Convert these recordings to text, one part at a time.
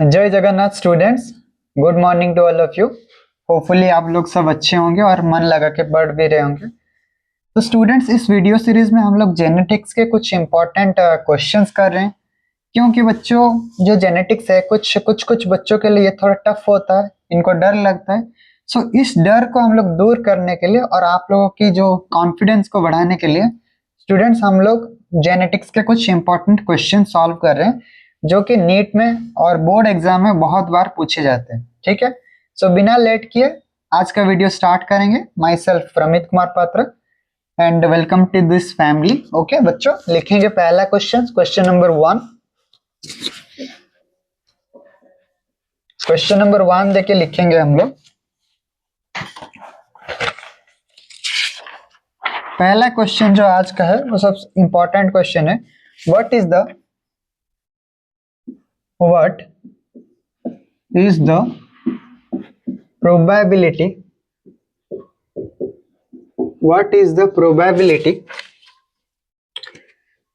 जय Jagannath students, good morning to all of you. Hopefully आप लोग सब अच्छे होंगे और मन लगा के पढ़ भी रहे होंगे। तो स्टूडेंट्स, इस वीडियो सीरीज में हम लोग जेनेटिक्स के कुछ इंपॉर्टेंट क्वेश्चंस कर रहे हैं, क्योंकि बच्चों जो जेनेटिक्स है कुछ कुछ कुछ बच्चों के लिए थोड़ा टफ होता है, इनको डर लगता है। सो इस डर को हम लोग दूर करने के लिए और आप लोगों की जो कॉन्फिडेंस को बढ़ाने के लिए स्टूडेंट्स हम लोग जेनेटिक्स के कुछ इंपॉर्टेंट क्वेश्चन सॉल्व कर रहे हैं, जो कि नीट में और बोर्ड एग्जाम में बहुत बार पूछे जाते हैं। ठीक है, सो बिना लेट किए आज का वीडियो स्टार्ट करेंगे। My self Pramit Kumar Patra and welcome to this family. Okay बच्चों, लिखेंगे पहला question, question number 1। Question number 1 देके लिखेंगे हम लोग। पहला क्वेश्चन जो आज का है वो सबसे इंपॉर्टेंट क्वेश्चन है। What is the probability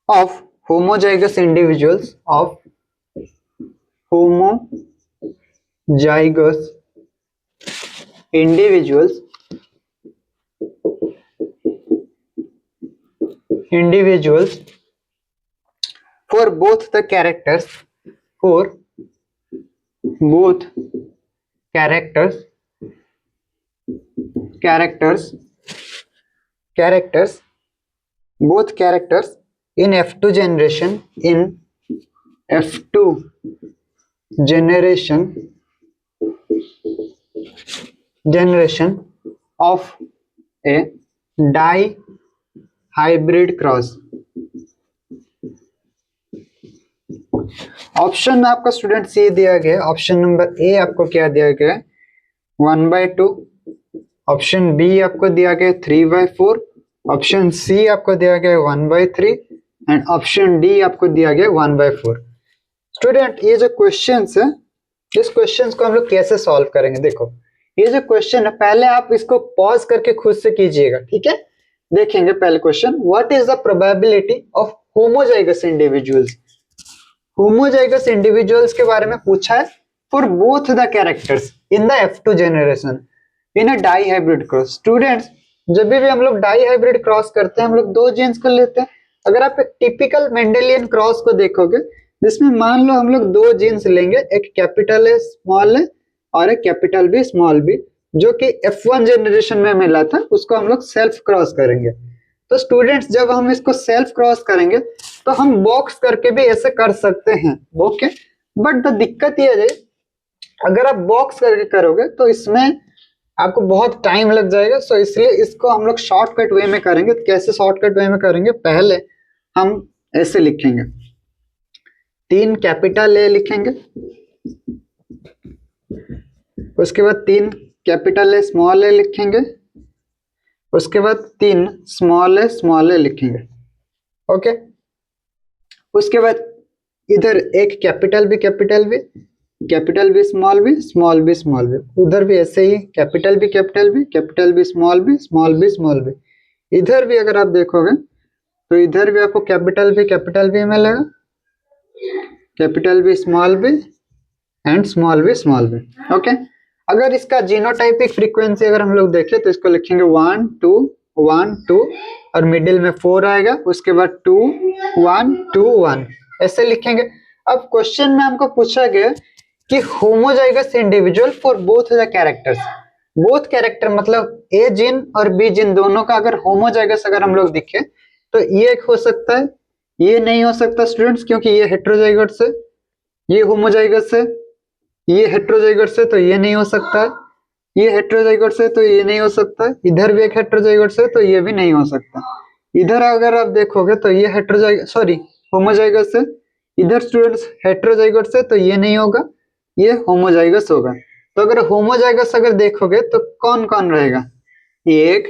of homozygous individuals for both the characters in F2 generation of a dihybrid cross। Option में आपका स्टूडेंट सी दिया गया है। ऑप्शन नंबर ए आपको क्या दिया गया है, 1/2। ऑप्शन बी आपको दिया गया 3/4। ऑप्शन सी आपको दिया गया 1/3 एंड ऑप्शन डी आपको दिया गया 1/4। स्टूडेंट, ये जो क्वेश्चंस है, इस क्वेश्चंस को हम लोग कैसे सॉल्व करेंगे? देखो, ये जो क्वेश्चन है पहले आप इसको पॉज करके खुद से कीजिएगा। ठीक है, देखेंगे पहले question. What is the probability of homozygous individuals? Homozygous individuals के बारे में पूछा है for both the characters in the F2 generation in a dihybrid cross. Students, जब भी हम लोग डाई हाइब्रिड क्रॉस करते हैं हम लोग दो जीन्स को लेते हैं। अगर आप एक टिपिकल मेंडेलियन क्रॉस को देखोगे, जिसमें मान लो हम लोग दो जीन्स लेंगे, एक कैपिटल ए स्मॉल ए और एक कैपिटल बी स्मॉल बी, जो कि F1 जनरेशन में मिला था, उसको हम लोग सेल्फ क्रॉस करेंगे। तो स्टूडेंट्स, जब हम इसको सेल्फ क्रॉस करेंगे तो हम बॉक्स करके भी ऐसे कर सकते हैं। ओके, बट द दिक्कत ये है, अगर आप बॉक्स करके करोगे तो इसमें आपको बहुत टाइम लग जाएगा। सो इसलिए इसको हम लोग शॉर्टकट वे में करेंगे। तो कैसे शॉर्टकट वे में करेंगे? पहले हम ऐसे लिखेंगे, 3 कैपिटल ए लिखेंगे, उसके बाद 3 कैपिटल ए स्मॉल ए लिखेंगे, उसके बाद 3 स्मॉल ए लिखेंगे। ओके, उसके बाद इधर एक capital B small B small B small B, उधर भी ऐसे ही capital B small B small B small B. इधर भी अगर आप देखोगे तो इधर भी आपको कैपिटल बी मिलेगा, capital B small B and small B. Okay, अगर इसका जीनोटाइपिक फ्रीक्वेंसी अगर हम लोग देखें तो इसको लिखेंगे 1 2 1 2 और मिडिल में 4 आएगा, उसके बाद 2 1 2 1 ऐसे लिखेंगे। अब क्वेश्चन में हमको पूछा गया कि homozygous individual for both the characters. Both character मतलब ए जीन और बी जीन दोनों का अगर होमोजाइगस अगर हम लोग दिखे तो ये एक हो सकता है, ये नहीं हो सकता स्टूडेंट्स, क्योंकि ये हेट्रोजाइगस है, ये होमोजाइगस है, ये हेट्रोजाइगस है तो ये नहीं हो सकता है, ये हेट्रोजाइगस है तो ये नहीं हो सकता है, इधर भी एक हेट्रोजाइगस है तो ये भी नहीं हो सकता। इधर अगर आप देखोगे तो ये होमोजाइगस है, इधर स्टूडेंट्स हेट्रोजाइगस है तो ये नहीं होगा, ये होमोजाइगस होगा। तो अगर होमोजाइगस अगर देखोगे तो कौन कौन रहेगा? ये 1,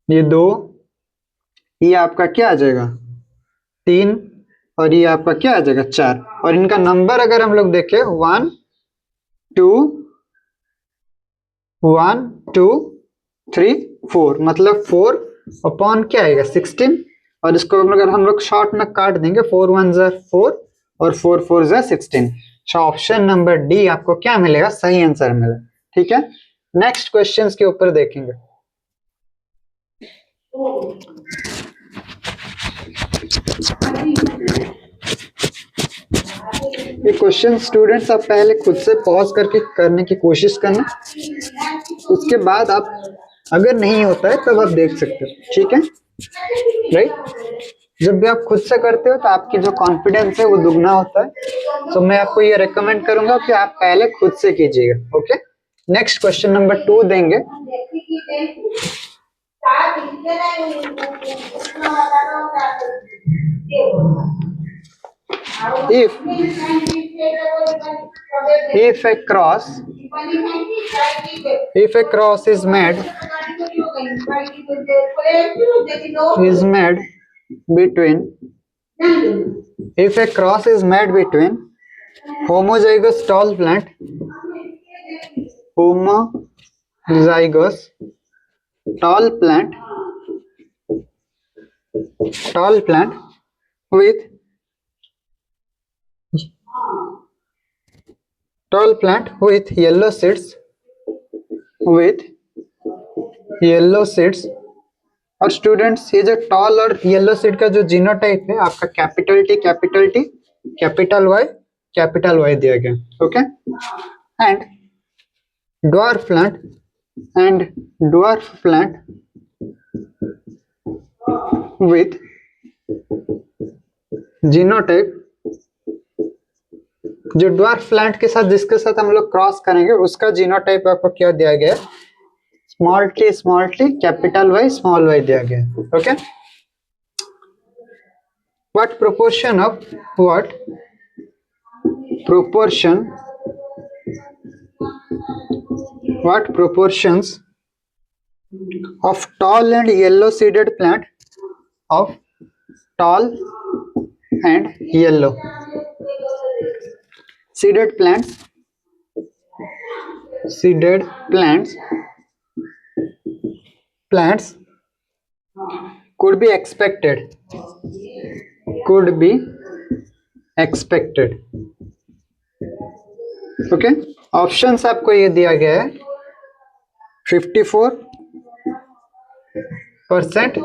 ये 2, ये आपका क्या आ जाएगा 3 और ये आपका क्या आ जाएगा 4। और इनका नंबर अगर हम लोग देखें 1 2 1 2 3 4, मतलब 4 अपॉन क्या आएगा 16। और इसको अगर हम लोग शॉर्ट में काट देंगे 4 1 जा 4 और 4 4 जा 16। सो ऑप्शन नंबर डी आपको क्या मिलेगा, सही आंसर मिलेगा। ठीक है, नेक्स्ट क्वेश्चंस के ऊपर देखेंगे। ये क्वेश्चन स्टूडेंट्स आप पहले खुद से पॉज करके करने की कोशिश करना, उसके बाद आप अगर नहीं होता है तब आप देख सकते हो। ठीक है, राइट। जब भी आप खुद से करते हो तो आपकी जो कॉन्फिडेंस है वो दुगना होता है। तो मैं आपको ये रेकमेंड करूंगा कि आप पहले खुद से कीजिएगा। ओके, नेक्स्ट क्वेश्चन नंबर 2 देंगे। If a cross is made between if a cross is made between homozygous tall plant with yellow seeds और स्टूडेंट्स ये जो टॉल और येलो सीड का जो जीनोटाइप है आपका कैपिटल टी कैपिटल वाई दिया गया। Okay, and dwarf plant with genotype, जो ड्वार्फ प्लांट के साथ जिसके साथ हम लोग क्रॉस करेंगे उसका जीनोटाइप आपको क्या दिया गया है, small T capital Y small Y दिया गया। Okay, what proportions of tall and yellow seeded plant of tall and yellow seeded plants could be expected okay, options आपको ये दिया गया है 54%,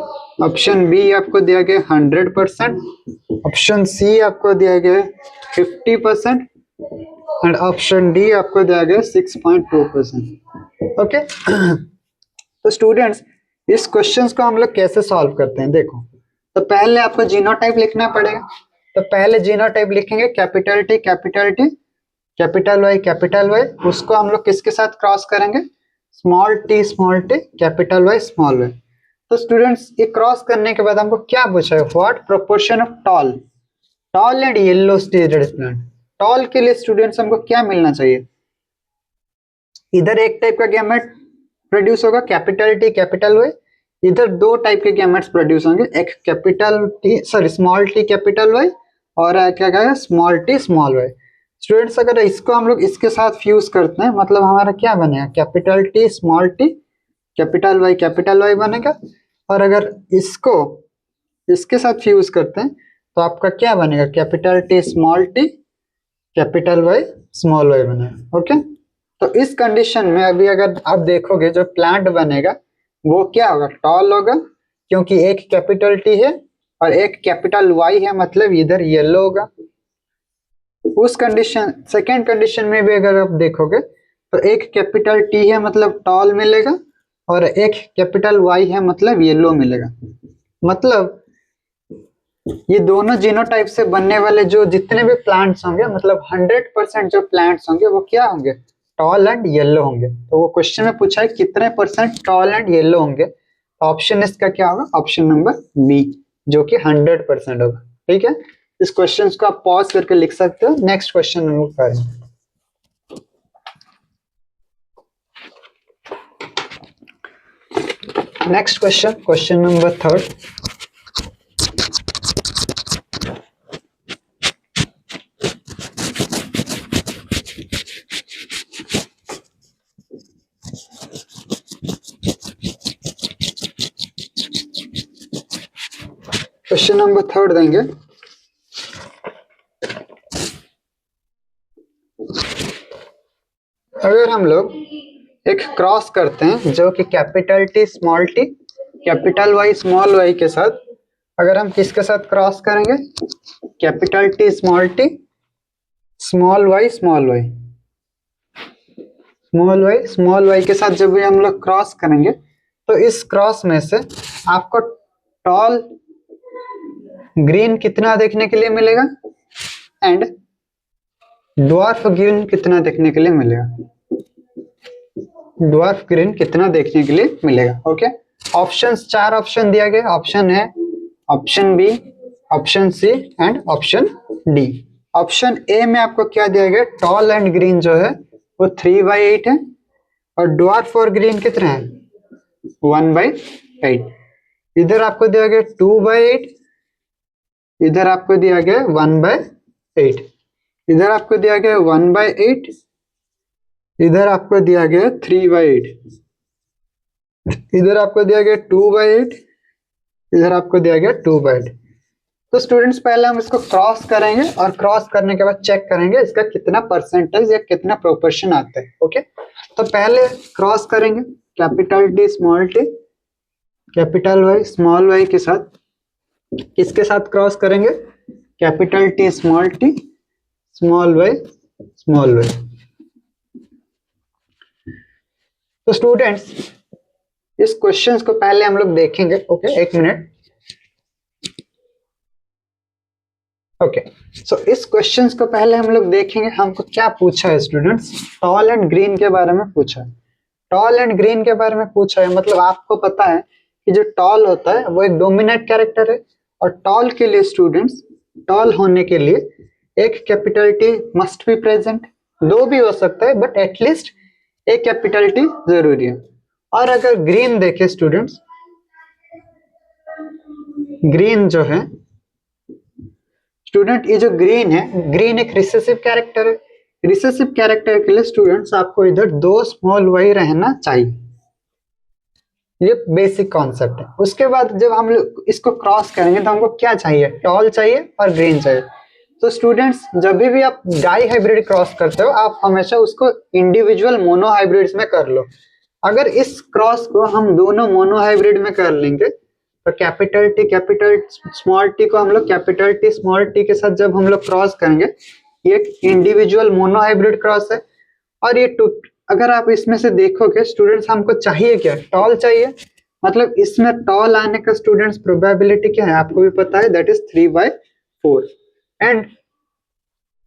ऑप्शन बी आपको दिया गया 100%, ऑप्शन सी आपको दिया गया 50% एंड ऑप्शन डी आपको दिया गया 6.2%। ओके, तो स्टूडेंट्स इस क्वेश्चंस को हम लोग कैसे सॉल्व करते हैं, देखो। तो पहले आपको जीनोटाइप लिखना पड़ेगा, तो पहले जीनोटाइप लिखेंगे कैपिटल टी कैपिटल वाई, उसको हम लोग किसके साथ क्रॉस करेंगे, small T capital Y small Y. तो स्टूडेंट्स ये क्रॉस करने के बाद हमको क्या पूछा है, what proportion of tall and yellow seeded plant. Tall के लिए स्टूडेंट्स हमको क्या मिलना चाहिए, इधर एक टाइप का गैमेट प्रोड्यूस होगा कैपिटल टी कैपिटल वाई, इधर दो टाइप के गैमेट्स प्रोड्यूस होंगे, एक स्मॉल टी कैपिटल वाई और क्या कहेगा small T small Y. Students अगर इसको हम लोग इसके साथ फ्यूज करते हैं मतलब हमारा क्या बनेगा, capital T small T capital Y बनेगा, और अगर इसको इसके साथ फ्यूज करते हैं तो आपका क्या बनेगा, capital T capital Y small Y बनेगा। ओके, तो इस कंडीशन में अभी अगर आप देखोगे जो प्लांट बनेगा वो क्या होगा, टॉल होगा, क्योंकि एक कैपिटल टी है और एक कैपिटल वाई है, मतलब इधर येलो होगा। उस कंडीशन सेकेंड कंडीशन में भी अगर आप देखोगे तो एक कैपिटल टी है मतलब टॉल मिलेगा और एक कैपिटल वाई है मतलब येलो मिलेगा। मतलब ये दोनों जीनोटाइप से बनने वाले जो जितने भी प्लांट्स होंगे मतलब 100% जो प्लांट्स होंगे वो क्या होंगे, टॉल एंड येलो होंगे। तो वो क्वेश्चन में पूछा है कितने % टॉल एंड येलो होंगे, ऑप्शन इसका क्या होगा, ऑप्शन नंबर बी जो कि 100% होगा। ठीक है, इस क्वेश्चन को आप पॉज करके लिख सकते हो। Next question number 5, next question number 3। Question number 3 देंगे। अगर हम लोग एक क्रॉस करते हैं जो कि capital T small T capital Y small Y के साथ, अगर हम किसके साथ क्रॉस करेंगे, capital T small T small Y small Y small Y के साथ जब भी हम लोग क्रॉस करेंगे तो इस क्रॉस में से आपको टॉल ग्रीन कितना देखने के लिए मिलेगा एंड ड्वार्फ ग्रीन कितना देखने के लिए मिलेगा, ड्वार्फ ग्रीन कितना देखने के लिए मिलेगा। ओके, ऑप्शंस 4 ऑप्शन दिया गया, ऑप्शन है option B, option C and option D. Option A में आपको क्या दिया गया, टॉल एंड ग्रीन जो है वो 3/8 है और ड्वार्फ और ग्रीन कितना है 1/8। इधर आपको दिया गया 2/8, इधर आपको दिया गया 1/8, इधर आपको दिया गया 1/8, इधर आपको दिया गया 3/8, इधर आपको दिया गया 2/8, इधर आपको दिया गया 2/8। तो स्टूडेंट्स पहले हम इसको क्रॉस करेंगे और क्रॉस करने के बाद चेक करेंगे इसका कितना परसेंटेज या कितना प्रोपोर्शन आता है। ओके, तो पहले क्रॉस करेंगे capital T small T capital Y small Y के साथ, किसके साथ क्रॉस करेंगे, capital T small T small Y small Y. तो स्टूडेंट्स इस क्वेश्चंस को पहले हम लोग देखेंगे। ओके, एक मिनट। ओके, सो इस क्वेश्चंस को पहले हम लोग देखेंगे। हमको क्या पूछा है स्टूडेंट्स, टॉल एंड ग्रीन के बारे में पूछा है। टॉल एंड ग्रीन के बारे में पूछा है, मतलब आपको पता है कि जो टॉल होता है वो एक डोमिनेंट कैरेक्टर है और टॉल के लिए स्टूडेंट्स, टॉल होने के लिए एक capital T must be present, 2 भी हो सकता है बट एटलीस्ट एक कैपिटल टी जरूरी है। और अगर ग्रीन देखे स्टूडेंट्स, ग्रीन जो है स्टूडेंट, ये जो ग्रीन है, ग्रीन एक रिसेसिव कैरेक्टर है। रिसेसिव कैरेक्टर के लिए स्टूडेंट्स आपको इधर 2 स्मॉल वाई रहना चाहिए, ये बेसिक कॉन्सेप्ट है। उसके बाद जब हम लोग इसको क्रॉस करेंगे तो हमको क्या चाहिए, टॉल चाहिए और ग्रीन चाहिए। तो स्टूडेंट्स जब भी आप डाई हाइब्रिड क्रॉस करते हो आप हमेशा उसको इंडिविजुअल मोनो हाइब्रिड्स में कर लो। अगर इस क्रॉस को हम दोनों मोनो हाइब्रिड में कर लेंगे तो capital T capital small T को हम लोग कैपिटल टी स्मॉल टी के साथ जब हम लोग क्रॉस करेंगे, ये एक इंडिविजुअल मोनो हाइब्रिड क्रॉस है। और ये अगर आप इसमें से देखोगे स्टूडेंट्स, हमको चाहिए क्या, टॉल चाहिए, मतलब इसमें टॉल आने का स्टूडेंट्स प्रोबेबिलिटी क्या है आपको भी पता है, दैट इज 3/4। एंड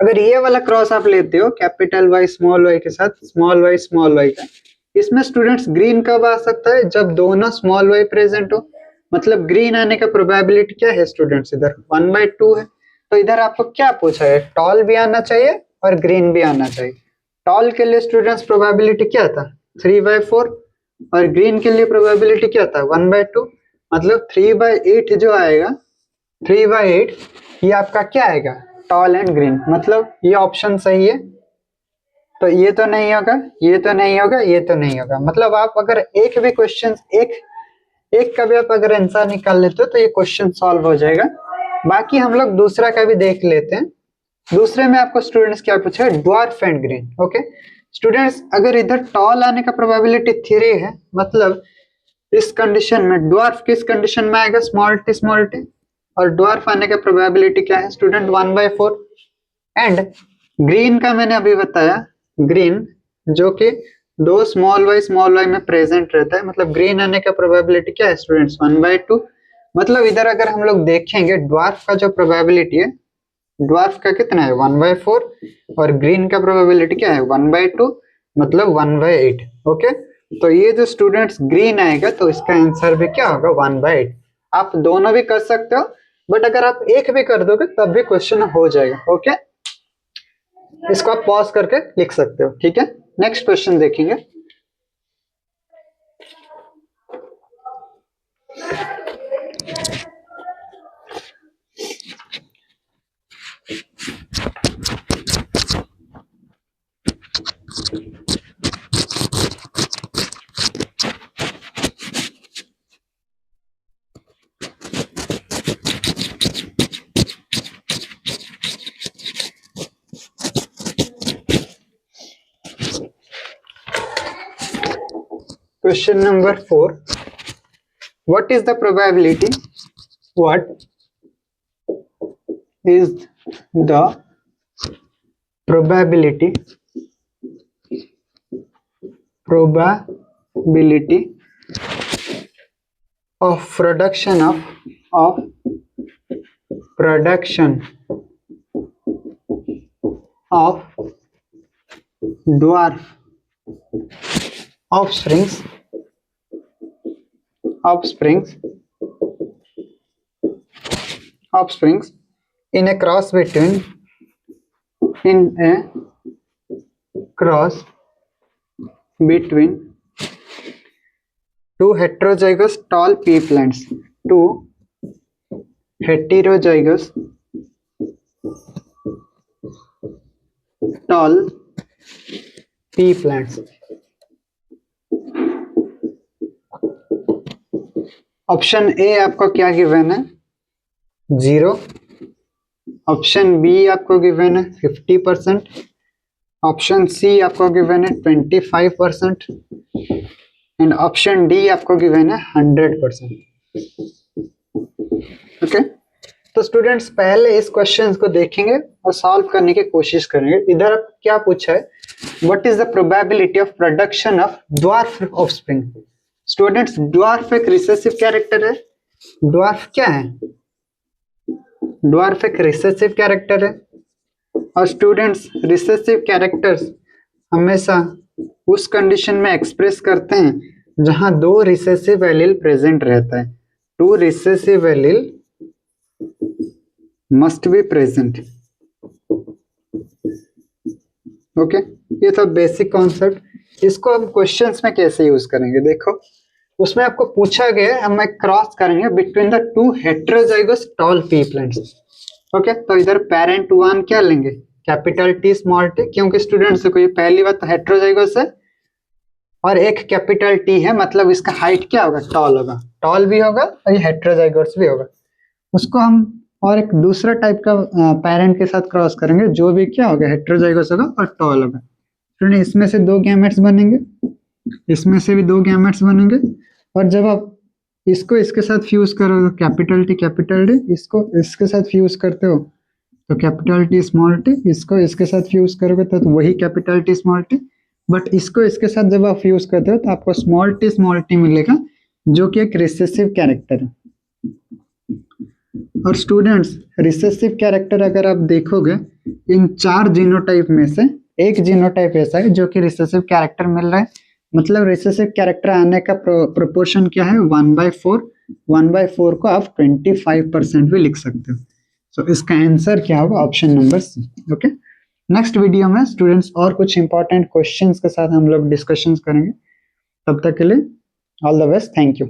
अगर ये वाला क्रॉस आप लेते हो कैपिटल वाई स्मॉल वाई के साथ स्मॉल वाई का, इसमें स्टूडेंट्स ग्रीन कब आ सकता है, जब दोनों स्मॉल वाई प्रेजेंट हो। मतलब ग्रीन आने का प्रोबेबिलिटी क्या है स्टूडेंट्स, इधर 1/2 है। तो इधर आपको क्या पूछा है, टॉल भी आना चाहिए और ग्रीन भी आना चाहिए। टॉल के लिए स्टूडेंट्स प्रोबेबिलिटी क्या था 3/4 और ग्रीन के लिए प्रोबेबिलिटी क्या था 1/2। मतलब 3/8 जो आएगा, 3/8 ये आपका क्या आएगा, टॉल एंड ग्रीन। मतलब ये ऑप्शन सही है, तो ये तो नहीं होगा, ये तो नहीं होगा, ये तो नहीं होगा। मतलब आप अगर एक भी क्वेश्चन एक का भी आप अगर आंसर निकाल लेते हो तो ये क्वेश्चन सॉल्व हो जाएगा। बाकी हम लोग दूसरा का भी देख लेते हैं। दूसरे में आपको स्टूडेंट्स क्या पूछा है, dwarf and green. Okay students, अगर इधर टॉल आने का प्रोबेबिलिटी 3 है, मतलब इस कंडीशन में ड्वार्फ किस कंडीशन में आएगा, स्मॉल टी, और ड्वार्फ आने का प्रोबेबिलिटी क्या है स्टूडेंट 1/4। एंड ग्रीन का मैंने अभी बताया, ग्रीन जो कि 2 स्मॉल वाई में प्रेजेंट रहता है, मतलब ग्रीन आने का प्रोबेबिलिटी क्या है स्टूडेंट्स 1/2। मतलब इधर अगर हम लोग देखेंगे ड्वार्फ का जो प्रोबेबिलिटी है, ड्वार्फ का कितना है 1/4 और ग्रीन का प्रोबेबिलिटी क्या है 1/2, मतलब 1/8। ओके, तो ये जो स्टूडेंट्स ग्रीन आएगा तो इसका आंसर भी क्या होगा 1/8। आप दोनों भी कर सकते हो बट अगर आप एक भी कर दोगे तब भी क्वेश्चन हो जाएगा। ओके, इसको आप पॉज करके लिख सकते हो। ठीक है, नेक्स्ट क्वेश्चन देखेंगे। Question number 4. What is the probability? What is the probability of production of dwarf offsprings in a cross between two heterozygous tall pea plants. Two heterozygous tall pea plants. Option A आपको क्या given है? 0. Option B आपको given है 50%. Option C आपको given है 25% and option D आपको given है 100%. Okay, तो स्टूडेंट्स पहले इस क्वेश्चन को देखेंगे और सॉल्व करने की कोशिश करेंगे. इधर क्या पूछा है? What is the probability of production of dwarf offspring. Students dwarf एक रिसेसिव कैरेक्टर है. ड्वार्फ क्या है? ड्वार्फ एक रिसेसिव कैरेक्टर है. और स्टूडेंट्स रिसेसिव कैरेक्टर्स हमेशा उस कंडीशन में एक्सप्रेस करते हैं जहां 2 रिसेसिव एलील प्रेजेंट रहता है. 2 recessive allele must be present. Okay, ये तो बेसिक कॉन्सेप्ट. इसको हम क्वेश्चंस में कैसे यूज करेंगे? देखो, उसमें आपको पूछा गया है हम क्रॉस करेंगे between the 2 heterozygous toll P plants. Okay, तो इधर पेरेंट 1 क्या लेंगे? कैपिटल टी स्मॉल टी, क्योंकि स्टूडेंट्स को ये पहली बात तो हेटेरोजाइगस है और एक कैपिटल टी है, मतलब इसका हाइट क्या होगा? टॉल होगा. टॉल भी होगा और ये हेटेरोजाइगस भी होगा. उसको हम और एक दूसरा टाइप का पेरेंट के साथ क्रॉस करेंगे जो भी क्या होगा? हेटेरोजाइगस होगा और टॉल होगा. स्टूडेंट इसमें से 2 गैमेट्स बनेंगे, इसमें से भी 2 गैमेट्स बनेंगे. और जब आप इसको इसके साथ फ्यूज करोगे कैपिटल टी, इसको इसके साथ फ्यूज करते हो तो कैपिटल टी स्मॉल टी, इसको इसके साथ फ्यूज करोगे तो वही capital T small T. But इसको इसके साथ जब आप फ्यूज करते हो तो आपको स्मॉल टी मिलेगा जो कि एक रिसेसिव कैरेक्टर है. और स्टूडेंट्स रिसेसिव कैरेक्टर अगर आप देखोगे इन 4 जीनोटाइप में से एक जीनोटाइप ऐसा है जो कि रिसेसिव कैरेक्टर मिल रहा है. मतलब रिसेसिव कैरेक्टर आने का प्रोपोर्शन क्या है? 1/4. 1/4 को आप 25% भी लिख सकते हो. सो इसका आंसर क्या होगा? Option number C. Okay, next video में स्टूडेंट्स और कुछ इंपॉर्टेंट क्वेश्चंस के साथ हम लोग डिस्कशंस करेंगे. तब तक के लिए all the best. Thank you.